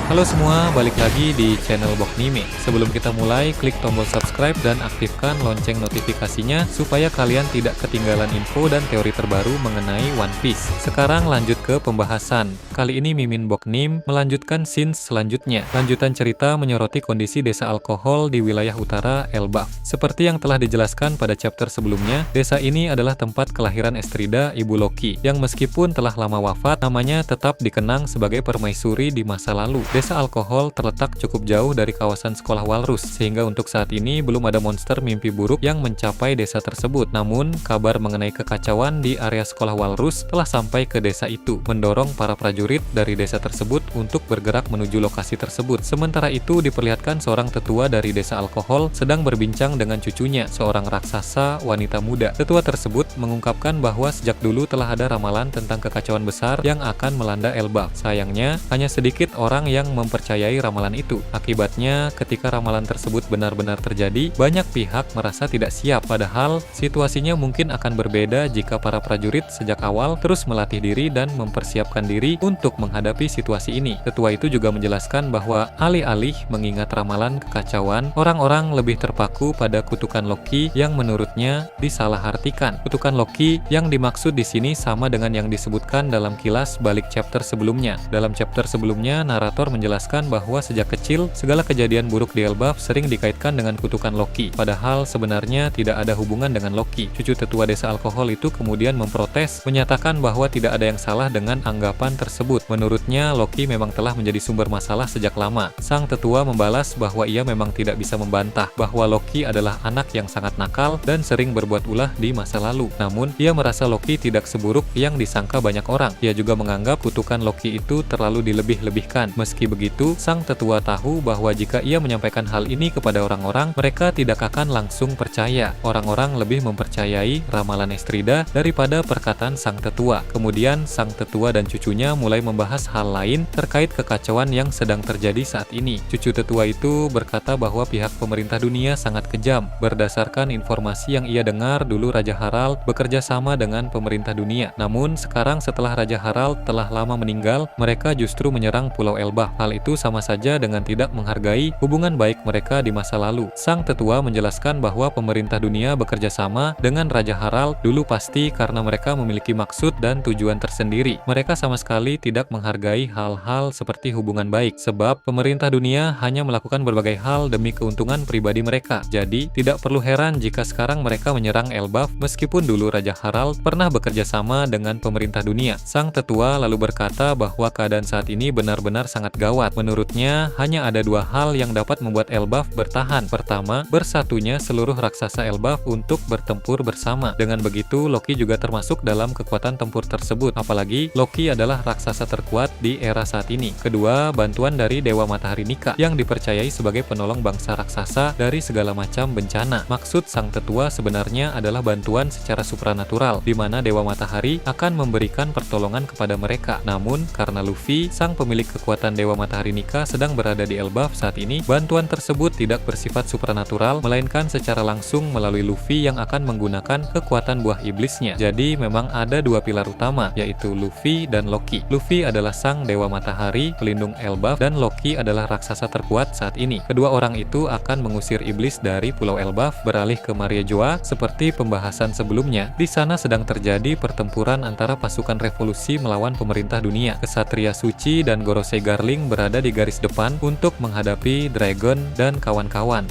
Halo semua, balik lagi di channel Boknime. Sebelum kita mulai, klik tombol subscribe dan aktifkan lonceng notifikasinya supaya kalian tidak ketinggalan info dan teori terbaru mengenai One Piece. Sekarang lanjut ke pembahasan. Kali ini Mimin Boknim melanjutkan scene selanjutnya. Lanjutan cerita menyoroti kondisi desa alkohol di wilayah utara Elbaf. Seperti yang telah dijelaskan pada chapter sebelumnya, desa ini adalah tempat kelahiran Estrida, ibu Loki, yang meskipun telah lama wafat, namanya tetap dikenang sebagai permaisuri di masa lalu. Desa alkohol terletak cukup jauh dari kawasan sekolah walrus, sehingga untuk saat ini belum ada monster mimpi buruk yang mencapai desa tersebut. Namun, kabar mengenai kekacauan di area sekolah walrus telah sampai ke desa itu, mendorong para prajurit dari desa tersebut untuk bergerak menuju lokasi tersebut. Sementara itu, diperlihatkan seorang tetua dari desa alkohol sedang berbincang dengan cucunya, seorang raksasa wanita muda. Tetua tersebut mengungkapkan bahwa sejak dulu telah ada ramalan tentang kekacauan besar yang akan melanda Elbaf. Sayangnya, hanya sedikit orang yang mempercayai ramalan itu. Akibatnya, ketika ramalan tersebut benar-benar terjadi, banyak pihak merasa tidak siap. Padahal, situasinya mungkin akan berbeda jika para prajurit sejak awal terus melatih diri dan mempersiapkan diri untuk menghadapi situasi ini. Tetua itu juga menjelaskan bahwa alih-alih mengingat ramalan kekacauan, orang-orang lebih terpaku pada kutukan Loki yang menurutnya disalahartikan. Kutukan Loki yang dimaksud di sini sama dengan yang disebutkan dalam kilas balik chapter sebelumnya. Dalam chapter sebelumnya, narator menjelaskan bahwa sejak kecil, segala kejadian buruk di Elbaf sering dikaitkan dengan kutukan Loki. Padahal sebenarnya tidak ada hubungan dengan Loki. Cucu tetua desa alkohol itu kemudian memprotes, menyatakan bahwa tidak ada yang salah dengan anggapan tersebut. Menurutnya, Loki memang telah menjadi sumber masalah sejak lama. Sang tetua membalas bahwa ia memang tidak bisa membantah bahwa Loki adalah anak yang sangat nakal dan sering berbuat ulah di masa lalu. Namun, ia merasa Loki tidak seburuk yang disangka banyak orang. Ia juga menganggap kutukan Loki itu terlalu dilebih-lebihkan. Meski begitu, sang tetua tahu bahwa jika ia menyampaikan hal ini kepada orang-orang, mereka tidak akan langsung percaya. Orang-orang lebih mempercayai ramalan Estrida daripada perkataan sang tetua. Kemudian, sang tetua dan cucunya mulai membahas hal lain terkait kekacauan yang sedang terjadi saat ini. Cucu tetua itu berkata bahwa pihak pemerintah dunia sangat kejam. Berdasarkan informasi yang ia dengar, dulu Raja Harald bekerja sama dengan pemerintah dunia. Namun, sekarang setelah Raja Harald telah lama meninggal, mereka justru menyerang Pulau Elbaf. Hal itu sama saja dengan tidak menghargai hubungan baik mereka di masa lalu. Sang tetua menjelaskan bahwa pemerintah dunia bekerja sama dengan Raja Harald dulu pasti karena mereka memiliki maksud dan tujuan tersendiri. Mereka sama sekali tidak menghargai hal-hal seperti hubungan baik, sebab pemerintah dunia hanya melakukan berbagai hal demi keuntungan pribadi mereka. Jadi, tidak perlu heran jika sekarang mereka menyerang Elbaf meskipun dulu Raja Harald pernah bekerja sama dengan pemerintah dunia. Sang tetua lalu berkata bahwa keadaan saat ini benar-benar sangat gawat. Menurutnya, hanya ada dua hal yang dapat membuat Elbaf bertahan. Pertama, bersatunya seluruh raksasa Elbaf untuk bertempur bersama. Dengan begitu, Loki juga termasuk dalam kekuatan tempur tersebut. Apalagi, Loki adalah raksasa terkuat di era saat ini. Kedua, bantuan dari Dewa Matahari Nika yang dipercayai sebagai penolong bangsa raksasa dari segala macam bencana. Maksud sang tetua sebenarnya adalah bantuan secara supranatural, di mana Dewa Matahari akan memberikan pertolongan kepada mereka. Namun, karena Luffy, sang pemilik kekuatan Dewa Matahari Nika sedang berada di Elbaf saat ini, bantuan tersebut tidak bersifat supranatural, melainkan secara langsung melalui Luffy yang akan menggunakan kekuatan buah iblisnya. Jadi memang ada dua pilar utama, yaitu Luffy dan Loki. Luffy adalah sang Dewa Matahari, pelindung Elbaf, dan Loki adalah raksasa terkuat saat ini. Kedua orang itu akan mengusir iblis dari Pulau Elbaf beralih ke Maria Joa seperti pembahasan sebelumnya. Di sana sedang terjadi pertempuran antara pasukan revolusi melawan pemerintah dunia. Kesatria Suci dan Gorosei Garling berada di garis depan untuk menghadapi Dragon dan kawan-kawan.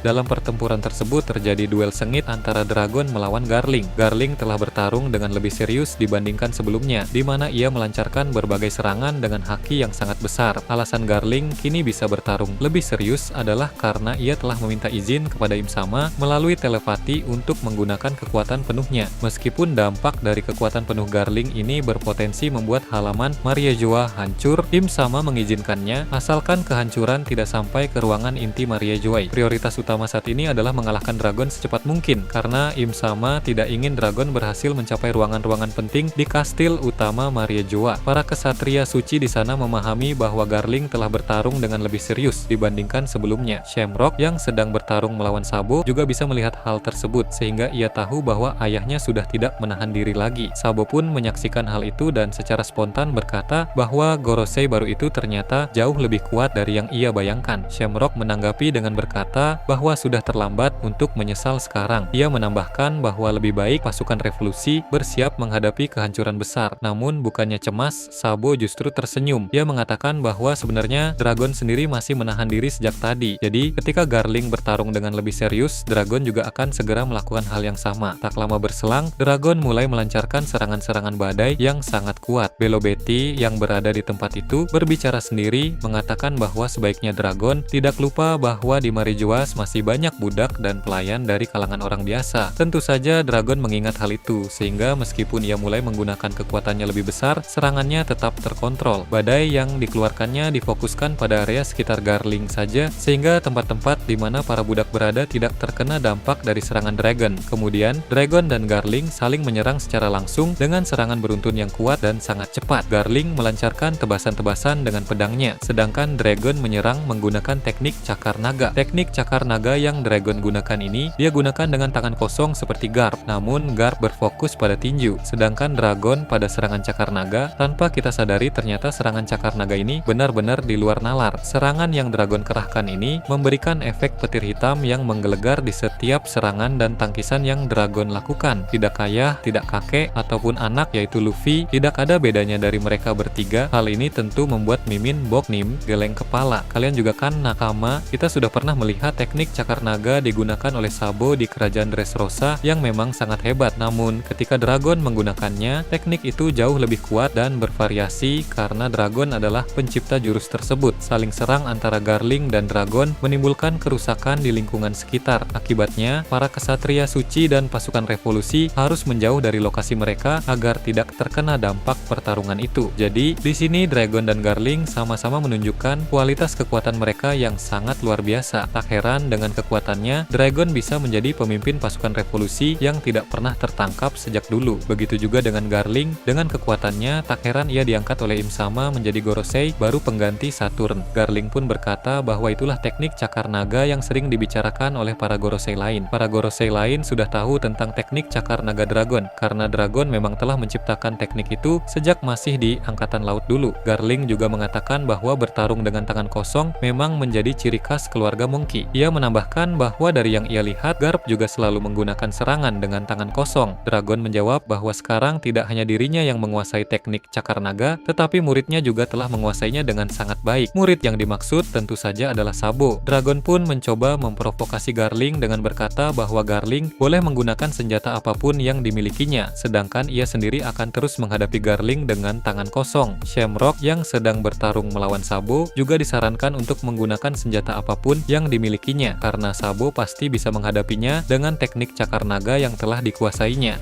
Dalam pertempuran tersebut terjadi duel sengit antara Dragon melawan Garling. Garling telah bertarung dengan lebih serius dibandingkan sebelumnya, di mana ia melancarkan berbagai serangan dengan haki yang sangat besar. Alasan Garling kini bisa bertarung lebih serius adalah karena ia telah meminta izin kepada Im Sama melalui telepati untuk menggunakan kekuatan penuhnya. Meskipun dampak dari kekuatan penuh Garling ini berpotensi membuat halaman Maria Joa hancur, Im Sama mengizinkannya asalkan kehancuran tidak sampai ke ruangan inti Maria Joa. Prioritas utama Sama saat ini adalah mengalahkan Dragon secepat mungkin, karena Im Sama tidak ingin Dragon berhasil mencapai ruangan-ruangan penting di kastil utama Maria Joa. Para kesatria suci di sana memahami bahwa Garling telah bertarung dengan lebih serius dibandingkan sebelumnya. Shamrock yang sedang bertarung melawan Sabo juga bisa melihat hal tersebut, sehingga ia tahu bahwa ayahnya sudah tidak menahan diri lagi. Sabo pun menyaksikan hal itu dan secara spontan berkata bahwa Gorosei baru itu ternyata jauh lebih kuat dari yang ia bayangkan. Shamrock menanggapi dengan berkata bahwa sudah terlambat untuk menyesal sekarang. Ia menambahkan bahwa lebih baik pasukan revolusi bersiap menghadapi kehancuran besar. Namun bukannya cemas, Sabo justru tersenyum. Dia mengatakan bahwa sebenarnya Dragon sendiri masih menahan diri sejak tadi. Jadi ketika Garling bertarung dengan lebih serius, Dragon juga akan segera melakukan hal yang sama. Tak lama berselang, Dragon mulai melancarkan serangan-serangan badai yang sangat kuat. Belo Betty yang berada di tempat itu berbicara sendiri, mengatakan bahwa sebaiknya Dragon tidak lupa bahwa di Marijoas masih banyak budak dan pelayan dari kalangan orang biasa. Tentu saja Dragon mengingat hal itu, sehingga meskipun ia mulai menggunakan kekuatannya lebih besar, serangannya tetap terkontrol. Badai yang dikeluarkannya difokuskan pada area sekitar Garling saja, sehingga tempat-tempat di mana para budak berada tidak terkena dampak dari serangan Dragon. Kemudian, Dragon dan Garling saling menyerang secara langsung dengan serangan beruntun yang kuat dan sangat cepat. Garling melancarkan tebasan-tebasan dengan pedangnya, sedangkan Dragon menyerang menggunakan teknik cakar naga. Teknik cakar naga yang Dragon gunakan ini, dia gunakan dengan tangan kosong seperti Garp, namun Garp berfokus pada tinju, sedangkan Dragon pada serangan cakar naga. Tanpa kita sadari, ternyata serangan cakar naga ini benar-benar di luar nalar. Serangan yang Dragon kerahkan ini memberikan efek petir hitam yang menggelegar di setiap serangan dan tangkisan yang Dragon lakukan. Tidak ayah, tidak kakek, ataupun anak yaitu Luffy, tidak ada bedanya dari mereka bertiga. Hal ini tentu membuat Mimin Boknim geleng kepala. Kalian juga kan nakama, kita sudah pernah melihat teknik cakar naga digunakan oleh Sabo di kerajaan Dressrosa yang memang sangat hebat. Namun ketika Dragon menggunakannya, teknik itu jauh lebih kuat dan bervariasi karena Dragon adalah pencipta jurus tersebut. Saling serang antara Garling dan Dragon menimbulkan kerusakan di lingkungan sekitar. Akibatnya, para kesatria suci dan pasukan revolusi harus menjauh dari lokasi mereka agar tidak terkena dampak pertarungan itu. Jadi, di sini Dragon dan Garling sama-sama menunjukkan kualitas kekuatan mereka yang sangat luar biasa. Tak heran dengan kekuatannya, Dragon bisa menjadi pemimpin pasukan revolusi yang tidak pernah tertangkap sejak dulu. Begitu juga dengan Garling, dengan kekuatannya, tak heran ia diangkat oleh Im Sama menjadi Gorosei baru pengganti Saturn. Garling pun berkata bahwa itulah teknik cakar naga yang sering dibicarakan oleh para Gorosei lain. Para Gorosei lain sudah tahu tentang teknik cakar naga Dragon, karena Dragon memang telah menciptakan teknik itu sejak masih di Angkatan Laut dulu. Garling juga mengatakan bahwa bertarung dengan tangan kosong memang menjadi ciri khas keluarga Monkey. Ia menambahkan bahwa dari yang ia lihat, Garp juga selalu menggunakan serangan dengan tangan kosong. Dragon menjawab bahwa sekarang tidak hanya dirinya yang menguasai teknik cakar naga, tetapi muridnya juga telah menguasainya dengan sangat baik. Murid yang dimaksud tentu saja adalah Sabo. Dragon pun mencoba memprovokasi Garling dengan berkata bahwa Garling boleh menggunakan senjata apapun yang dimilikinya, sedangkan ia sendiri akan terus menghadapi Garling dengan tangan kosong. Shamrock yang sedang bertarung melawan Sabo juga disarankan untuk menggunakan senjata apapun yang dimilikinya, karena Sabo pasti bisa menghadapinya dengan teknik cakar naga yang telah dikuasainya.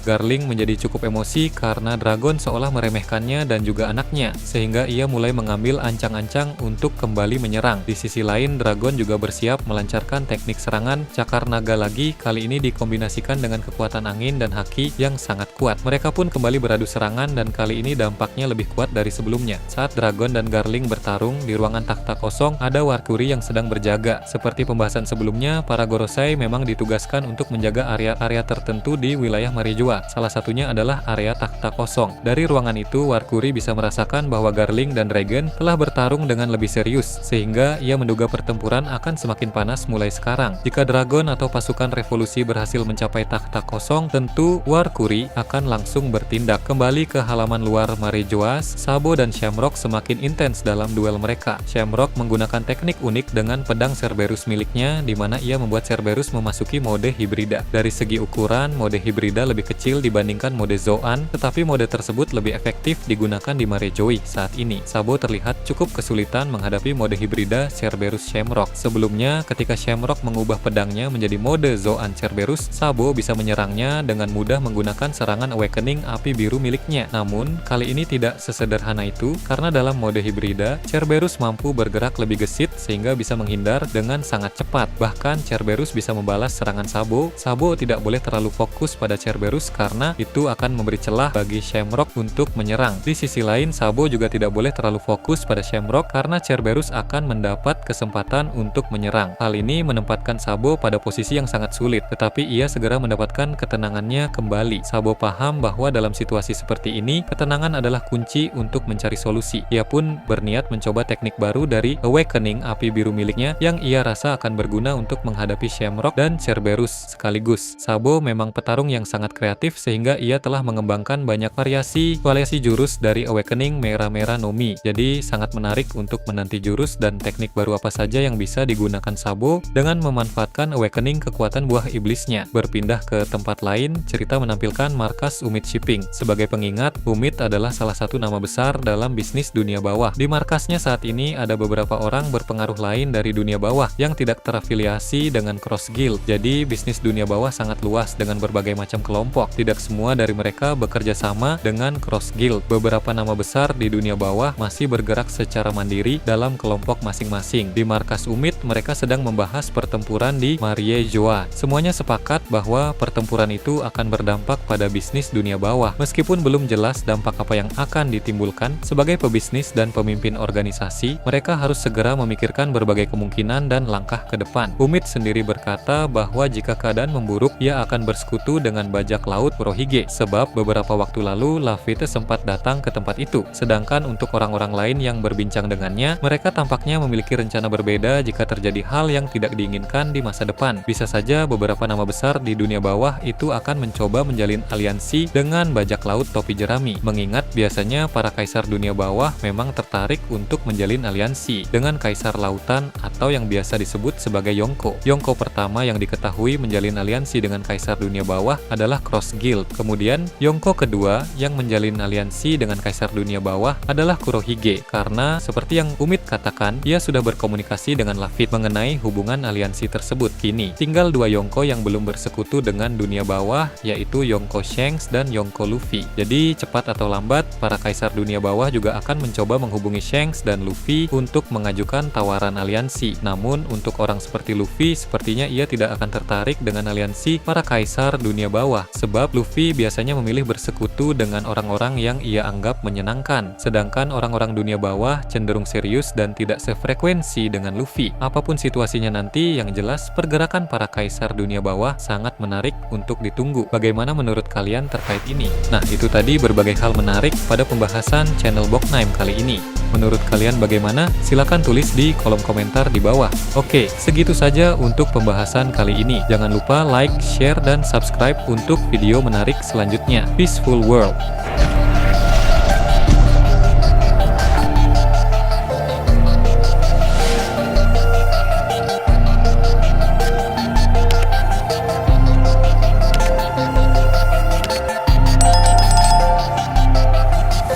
Garling menjadi cukup emosi karena Dragon seolah meremehkannya dan juga anaknya, sehingga ia mulai mengambil ancang-ancang untuk kembali menyerang. Di sisi lain, Dragon juga bersiap melancarkan teknik serangan cakar naga lagi, kali ini dikombinasikan dengan kekuatan angin dan haki yang sangat kuat. Mereka pun kembali beradu serangan dan kali ini dampaknya lebih kuat dari sebelumnya. Saat Dragon dan Garling bertarung, di ruangan takhta kosong ada Warkuri yang sedang berjaga. Seperti pembahasan sebelumnya, para Gorosei memang ditugaskan untuk menjaga area-area tertentu di wilayah Marijoa. Salah satunya adalah area takhta kosong. Dari ruangan itu, Warkuri bisa merasakan bahwa Garling dan Dragon telah bertarung dengan lebih serius, sehingga ia menduga pertempuran akan semakin panas mulai sekarang. Jika Dragon atau pasukan revolusi berhasil mencapai takhta kosong, tentu Warkuri akan langsung bertindak. Kembali ke halaman luar Marijoas, Sabo dan Shamrock semakin intens dalam duel mereka. Shamrock menggunakan teknik unik dengan pedang Cerberus miliknya, di mana ia membuat Cerberus memasuki mode hibrida. Dari segi ukuran, mode hibrida lebih kecil kecil dibandingkan mode Zoan, tetapi mode tersebut lebih efektif digunakan di Marejoy saat ini. Sabo terlihat cukup kesulitan menghadapi mode hibrida Cerberus Shamrock. Sebelumnya, ketika Shamrock mengubah pedangnya menjadi mode Zoan Cerberus, Sabo bisa menyerangnya dengan mudah menggunakan serangan Awakening api biru miliknya. Namun, kali ini tidak sesederhana itu, karena dalam mode hibrida, Cerberus mampu bergerak lebih gesit sehingga bisa menghindar dengan sangat cepat. Bahkan, Cerberus bisa membalas serangan Sabo. Sabo tidak boleh terlalu fokus pada Cerberus karena itu akan memberi celah bagi Shamrock untuk menyerang. Di sisi lain, Sabo juga tidak boleh terlalu fokus pada Shamrock karena Cerberus akan mendapat kesempatan untuk menyerang. Hal ini menempatkan Sabo pada posisi yang sangat sulit, tetapi ia segera mendapatkan ketenangannya kembali. Sabo paham bahwa dalam situasi seperti ini, ketenangan adalah kunci untuk mencari solusi. Ia pun berniat mencoba teknik baru dari Awakening api biru miliknya yang ia rasa akan berguna untuk menghadapi Shamrock dan Cerberus sekaligus. Sabo memang petarung yang sangat kreatif sehingga ia telah mengembangkan banyak variasi jurus dari Awakening Merah-Merah Nomi. Jadi sangat menarik untuk menanti jurus dan teknik baru apa saja yang bisa digunakan Sabo dengan memanfaatkan Awakening kekuatan buah iblisnya. Berpindah ke tempat lain, cerita menampilkan markas Umid Shipping. Sebagai pengingat, Umid adalah salah satu nama besar dalam bisnis dunia bawah. Di markasnya saat ini ada beberapa orang berpengaruh lain dari dunia bawah yang tidak terafiliasi dengan Cross Guild. Jadi bisnis dunia bawah sangat luas dengan berbagai macam kelompok. Tidak semua dari mereka bekerja sama dengan Cross Guild. Beberapa nama besar di dunia bawah masih bergerak secara mandiri dalam kelompok masing-masing. Di markas Umid, mereka sedang membahas pertempuran di Marie Joa. Semuanya sepakat bahwa pertempuran itu akan berdampak pada bisnis dunia bawah. Meskipun belum jelas dampak apa yang akan ditimbulkan, sebagai pebisnis dan pemimpin organisasi, mereka harus segera memikirkan berbagai kemungkinan dan langkah ke depan. Umid sendiri berkata bahwa jika keadaan memburuk, ia akan bersekutu dengan bajak laut Kurohige, sebab beberapa waktu lalu Lafitte sempat datang ke tempat itu. Sedangkan untuk orang-orang lain yang berbincang dengannya, mereka tampaknya memiliki rencana berbeda jika terjadi hal yang tidak diinginkan di masa depan. Bisa saja beberapa nama besar di dunia bawah itu akan mencoba menjalin aliansi dengan bajak laut topi jerami, mengingat biasanya para kaisar dunia bawah memang tertarik untuk menjalin aliansi dengan kaisar lautan atau yang biasa disebut sebagai Yonko. Yonko pertama yang diketahui menjalin aliansi dengan kaisar dunia bawah adalah Cross Guild. Kemudian Yonko kedua yang menjalin aliansi dengan kaisar dunia bawah adalah Kurohige, karena seperti yang Umid katakan, ia sudah berkomunikasi dengan Lafitte mengenai hubungan aliansi tersebut. Kini tinggal dua Yonko yang belum bersekutu dengan dunia bawah, yaitu Yonko Shanks dan Yonko Luffy. Jadi cepat atau lambat, para kaisar dunia bawah juga akan mencoba menghubungi Shanks dan Luffy untuk mengajukan tawaran aliansi. Namun untuk orang seperti Luffy, sepertinya ia tidak akan tertarik dengan aliansi para kaisar dunia bawah, sebab Luffy biasanya memilih bersekutu dengan orang-orang yang ia anggap menyenangkan. Sedangkan orang-orang dunia bawah cenderung serius dan tidak sefrekuensi dengan Luffy. Apapun situasinya nanti, yang jelas pergerakan para kaisar dunia bawah sangat menarik untuk ditunggu. Bagaimana menurut kalian terkait ini? Nah, itu tadi berbagai hal menarik pada pembahasan channel Boknaim kali ini. Menurut kalian bagaimana? Silahkan tulis di kolom komentar di bawah. Oke, segitu saja untuk pembahasan kali ini. Jangan lupa like, share, dan subscribe untuk video menarik selanjutnya. Peaceful World.